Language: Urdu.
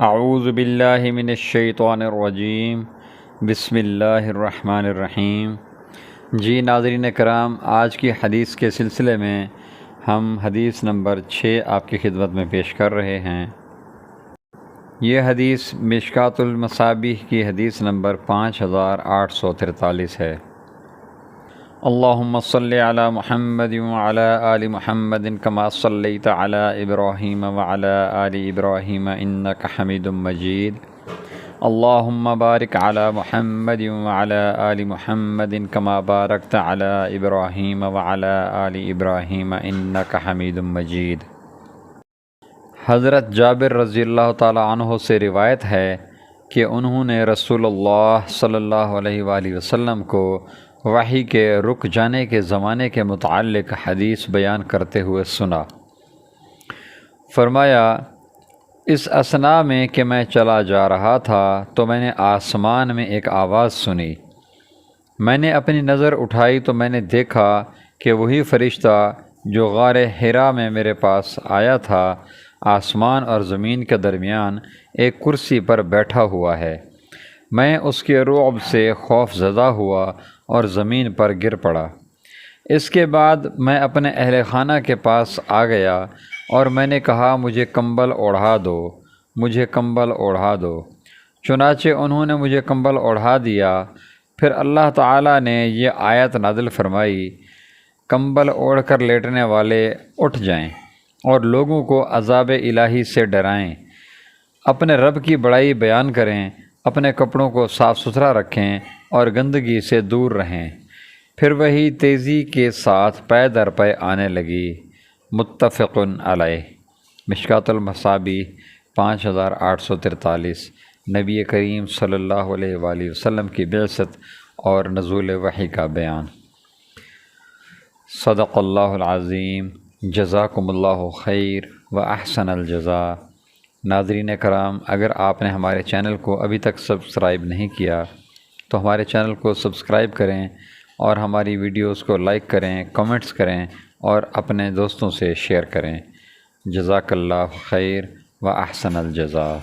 اعوذ باللہ من الشیطان الرجیم بسم اللہ الرحمن الرحیم۔ جی ناظرین کرام، آج کی حدیث کے سلسلے میں ہم حدیث نمبر 6 آپ کی خدمت میں پیش کر رہے ہیں۔ یہ حدیث مشکوٰۃ المصابیح کی حدیث نمبر 5843 ہے۔ اللہم صلی علی محمد وعلی آل محمد کما صلیت علی ابراہیم وعلی آل ابراہیم انک حمید مجید۔ اللہم بارک علی محمد وعلی آل محمد کما بارکت علی ابراہیم وعلی آل ابراہیم انک حمید مجید۔ حضرت جابر رضی اللہ تعالی عنہ سے روایت ہے کہ انہوں نے رسول اللہ صلی اللہ علیہ وآلہ وسلم کو وحی کے رک جانے کے زمانے کے متعلق حدیث بیان کرتے ہوئے سنا۔ فرمایا، اس اثناء میں کہ میں چلا جا رہا تھا تو میں نے آسمان میں ایک آواز سنی۔ میں نے اپنی نظر اٹھائی تو میں نے دیکھا کہ وہی فرشتہ جو غار حرا میں میرے پاس آیا تھا آسمان اور زمین کے درمیان ایک کرسی پر بیٹھا ہوا ہے۔ میں اس کے رعب سے خوف زدہ ہوا اور زمین پر گر پڑا۔ اس کے بعد میں اپنے اہل خانہ کے پاس آ گیا اور میں نے کہا، مجھے کمبل اوڑھا دو، مجھے کمبل اوڑھا دو۔ چنانچہ انہوں نے مجھے کمبل اوڑھا دیا۔ پھر اللہ تعالیٰ نے یہ آیت نازل فرمائی، کمبل اوڑھ کر لیٹنے والے اٹھ جائیں اور لوگوں کو عذاب الہی سے ڈرائیں، اپنے رب کی بڑائی بیان کریں، اپنے کپڑوں کو صاف ستھرا رکھیں اور گندگی سے دور رہیں۔ پھر وہی تیزی کے ساتھ پے در پے آنے لگی۔ متفق علیہ۔ مشکوٰۃ المصابیح 5843۔ نبی کریم صلی اللہ علیہ وآلہ وسلم کی بعثت اور نزول وحی کا بیان۔ صدق اللہ العظیم۔ جزاکم اللہ خیر و احسن الجزاء۔ ناظرین کرام، اگر آپ نے ہمارے چینل کو ابھی تک سبسکرائب نہیں کیا تو ہمارے چینل کو سبسکرائب کریں اور ہماری ویڈیوز کو لائک کریں، کمنٹس کریں اور اپنے دوستوں سے شیئر کریں۔ جزاک اللہ خیر و احسن الجزاء۔